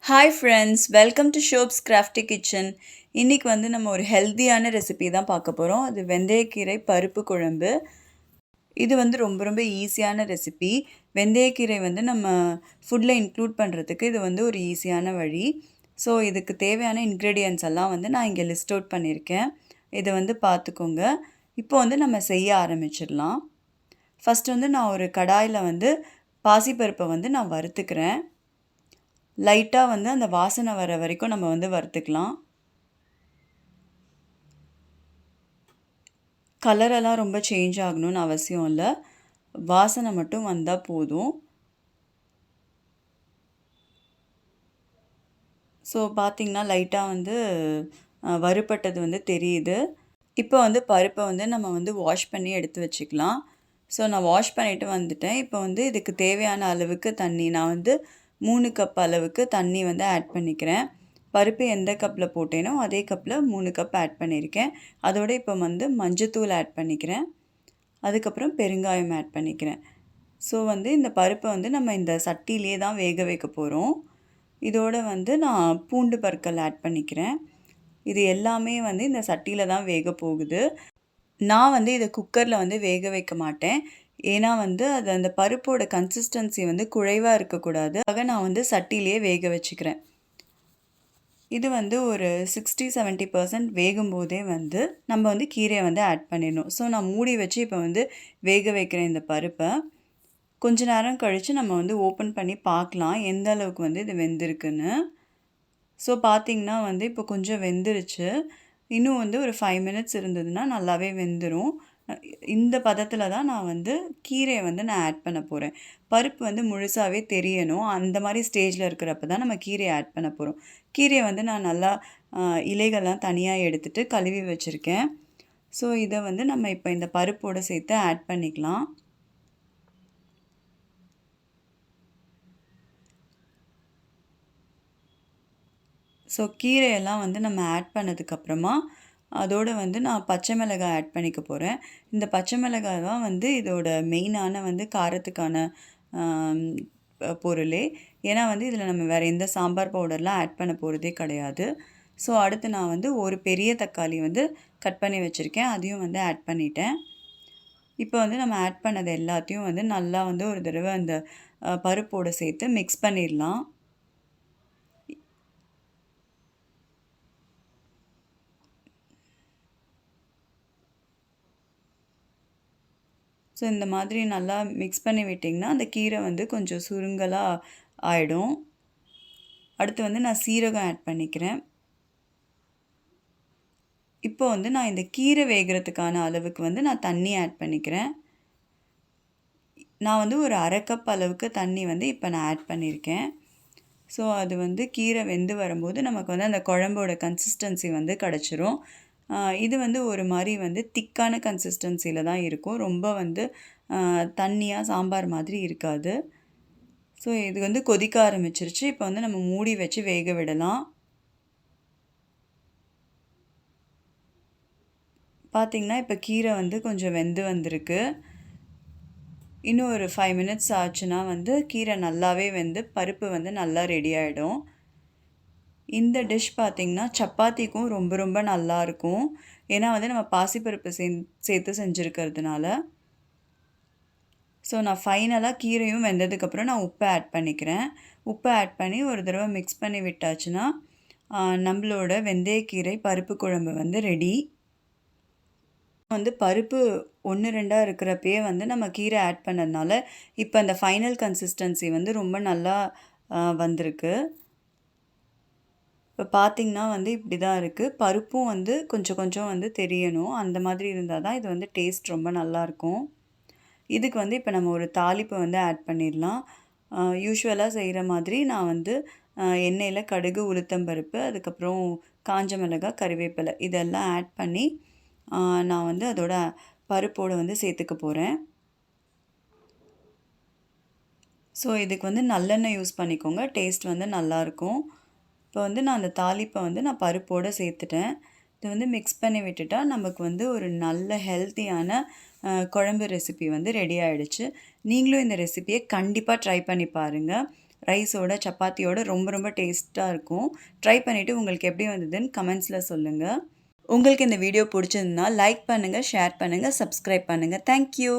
Hi friends, welcome to Shobs crafty kitchen. இன்றைக்கி வந்து நம்ம ஒரு ஹெல்த்தியான ரெசிபி தான் பார்க்க போகிறோம். அது வெந்தயக்கீரை பருப்பு குழம்பு. இது வந்து ரொம்ப ரொம்ப ஈஸியான ரெசிபி. வெந்தயக்கீரை வந்து நம்ம ஃபுட்டில் இன்க்ளூட் பண்ணுறதுக்கு இது வந்து ஒரு ஈஸியான வழி. ஸோ இதுக்கு தேவையான இன்க்ரீடியன்ட்ஸ் எல்லாம் வந்து நான் இங்கே லிஸ்ட் அவுட் பண்ணியிருக்கேன். இதை வந்து பார்த்துக்கோங்க. இப்போ வந்து நம்ம செய்ய ஆரம்பிச்சிடலாம். ஃபஸ்ட்டு வந்து நான் ஒரு கடாயில் வந்து பாசிப்பருப்பை வந்து நான் வறுத்துக்கிறேன். லைட்டாக வந்து அந்த வாசனை வர வரைக்கும் நம்ம வந்து வறுத்துக்கலாம். கலரெல்லாம் ரொம்ப சேஞ்ச் ஆகணும்னு அவசியம் இல்லை, வாசனை மட்டும் வந்தால் போதும். ஸோ பார்த்திங்கன்னா லைட்டாக வந்து வறுபட்டது வந்து தெரியுது. இப்போ வந்து பருப்பை வந்து நம்ம வந்து வாஷ் பண்ணி எடுத்து வச்சுக்கலாம். ஸோ நான் வாஷ் பண்ணிவிட்டு வந்துட்டேன். இப்போ வந்து இதுக்கு தேவையான அளவுக்கு தண்ணி, நான் வந்து 3 கப் அளவுக்கு தண்ணி வந்து ஆட் பண்ணிக்கிறேன். பருப்பு எந்த கப்பில் போட்டேனோ அதே கப்பில் 3 கப் ஆட் பண்ணியிருக்கேன். அதோடு இப்போ வந்து மஞ்சத்தூள் ஆட் பண்ணிக்கிறேன். அதுக்கப்புறம் பெருங்காயம் ஆட் பண்ணிக்கிறேன். ஸோ வந்து இந்த பருப்பை வந்து நம்ம இந்த சட்டியிலே தான் வேக வைக்க போகிறோம். இதோடு வந்து நான் பூண்டு பற்கள் ஆட் பண்ணிக்கிறேன். இது எல்லாமே வந்து இந்த சட்டியில் தான் வேக போகுது. நான் வந்து இதை குக்கரில் வந்து வேக வைக்க மாட்டேன். ஏன்னா வந்து அது அந்த பருப்போட கன்சிஸ்டன்சி வந்து குழைவாக இருக்கக்கூடாது. ஆக நான் வந்து சட்டிலேயே வேக வச்சுக்கிறேன். இது வந்து ஒரு 60-70% வேகும்போதே வந்து நம்ம வந்து கீரையை வந்து ஆட் பண்ணிடணும். ஸோ நான் மூடி வச்சு இப்போ வந்து வேக வைக்கிறேன் இந்த பருப்பை. கொஞ்ச நேரம் கழித்து நம்ம வந்து ஓப்பன் பண்ணி பார்க்கலாம் எந்த அளவுக்கு வந்து இது வெந்திருக்குன்னு. ஸோ பார்த்திங்கன்னா வந்து இப்போ கொஞ்சம் வெந்துருச்சு. இன்னும் வந்து ஒரு 5 மினிட்ஸ் இருந்ததுன்னா நல்லாவே வெந்துடும். இந்த பதத்தில் தான் நான் வந்து கீரையை வந்து நான் ஆட் பண்ண போகிறேன். பருப்பு வந்து முழுசாகவே தெரியணும். அந்த மாதிரி ஸ்டேஜில் இருக்கிறப்ப தான் நம்ம கீரையை ஆட் பண்ண போகிறோம். கீரையை வந்து நான் நல்லா இலைகள்லாம் தனியாக எடுத்துகிட்டு கழுவி வச்சுருக்கேன். ஸோ இதை வந்து நம்ம இப்போ இந்த பருப்போடு சேர்த்து ஆட் பண்ணிக்கலாம். ஸோ கீரையெல்லாம் வந்து நம்ம ஆட் பண்ணதுக்கப்புறமா அதோடு வந்து நான் பச்சை மிளகாய் ஆட் பண்ணிக்க போகிறேன். இந்த பச்சை மிளகாய் தான் வந்து இதோட மெயினான வந்து காரத்துக்கான பொருளே. ஏன்னா வந்து இதில் நம்ம வேறு எந்த சாம்பார் பவுடர்லாம் ஆட் பண்ண போகிறதே கிடையாது. ஸோ அடுத்து நான் வந்து ஒரு பெரிய தக்காளி வந்து கட் பண்ணி வச்சுருக்கேன், அதையும் வந்து ஆட் பண்ணிட்டேன். இப்போ வந்து நம்ம ஆட் பண்ணது எல்லாத்தையும் வந்து நல்லா வந்து ஒரு தடவை அந்த பருப்போடு சேர்த்து மிக்ஸ் பண்ணிடலாம். ஸோ இந்த மாதிரி நல்லா மிக்ஸ் பண்ணி விட்டிங்கன்னா அந்த கீரை வந்து கொஞ்சம் சுருங்கலாக ஆகிடும். அடுத்து வந்து நான் சீரகம் ஆட் பண்ணிக்கிறேன். இப்போ வந்து நான் இந்த கீரை வேகிறதுக்கான அளவுக்கு வந்து நான் தண்ணி ஆட் பண்ணிக்கிறேன். நான் வந்து ஒரு 1/2 கப் அளவுக்கு தண்ணி வந்து இப்போ நான் ஆட் பண்ணியிருக்கேன். ஸோ அது வந்து கீரை வெந்து வரும்போது நமக்கு வந்து அந்த குழம்போட கன்சிஸ்டன்சி வந்து கிடச்சிரும். இது வந்து ஒரு மாதிரி வந்து திக்கான கன்சிஸ்டன்சியில் தான் இருக்கும். ரொம்ப வந்து தண்ணியாக சாம்பார் மாதிரி இருக்காது. ஸோ இது வந்து கொதிக்க ஆரம்பிச்சிருச்சு. இப்போ வந்து நம்ம மூடி வச்சு வேக விடலாம். பார்த்திங்கன்னா இப்போ கீரை வந்து கொஞ்சம் வெந்து வந்திருக்கு. இன்னும் ஒரு 5 மினிட்ஸ் ஆச்சுன்னா வந்து கீரை நல்லாவே வெந்து பருப்பு வந்து நல்லா ரெடி ஆகிடும். இந்த டிஷ் பார்த்திங்கன்னா சப்பாத்திக்கும் ரொம்ப ரொம்ப நல்லாயிருக்கும். ஏன்னா வந்து நம்ம பாசிப்பருப்பு சேர்த்து செஞ்சுருக்கிறதுனால. ஸோ நான் ஃபைனலாக கீரையும் வெந்ததுக்கப்புறம் நான் உப்பை ஆட் பண்ணிக்கிறேன். உப்பை ஆட் பண்ணி ஒரு தடவை மிக்ஸ் பண்ணி விட்டாச்சுன்னா நம்மளோட வெந்தயக்கீரை பருப்பு குழம்பு வந்து ரெடி. வந்து பருப்பு 1-2 இருக்கிறப்பயே வந்து நம்ம கீரை ஆட் பண்ணதுனால இப்போ அந்த ஃபைனல் கன்சிஸ்டன்சி வந்து ரொம்ப நல்லா வந்திருக்கு. இப்போ பார்த்திங்கன்னா வந்து இப்படி தான் இருக்குது. பருப்பும் வந்து கொஞ்சம் கொஞ்சம் வந்து தெரியணும். அந்த மாதிரி இருந்தால் தான் இது வந்து டேஸ்ட் ரொம்ப நல்லாயிருக்கும். இதுக்கு வந்து இப்போ நம்ம ஒரு தாளிப்பை வந்து ஆட் பண்ணிடலாம். யூஷுவலாக செய்கிற மாதிரி நான் வந்து எண்ணெயில் கடுகு, உளுத்தம்பருப்பு, அதுக்கப்புறம் காஞ்ச மிளகாய், கறிவேப்பிலை இதெல்லாம் ஆட் பண்ணி நான் வந்து அதோட பருப்போடு வந்து சேர்த்துக்க போகிறேன். ஸோ இதுக்கு வந்து நல்லெண்ணெய் யூஸ் பண்ணிக்கோங்க, டேஸ்ட் வந்து நல்லாயிருக்கும். இப்போ வந்து நான் அந்த தாளிப்பை வந்து நான் பருப்போடு சேர்த்துட்டேன். இதை வந்து மிக்ஸ் பண்ணி விட்டுட்டா நமக்கு வந்து ஒரு நல்ல ஹெல்த்தியான குழம்பு ரெசிபி வந்து ரெடி ஆகிடுச்சு. நீங்களும் இந்த ரெசிபியை கண்டிப்பாக ட்ரை பண்ணி பாருங்கள். ரைஸோட சப்பாத்தியோட ரொம்ப ரொம்ப டேஸ்ட்டாக இருக்கும். ட்ரை பண்ணிவிட்டு உங்களுக்கு எப்படி வந்ததுன்னு கமெண்ட்ஸில் சொல்லுங்கள். உங்களுக்கு இந்த வீடியோ பிடிச்சிருந்தா லைக் பண்ணுங்கள், ஷேர் பண்ணுங்கள், சப்ஸ்கிரைப் பண்ணுங்கள். தேங்க்யூ.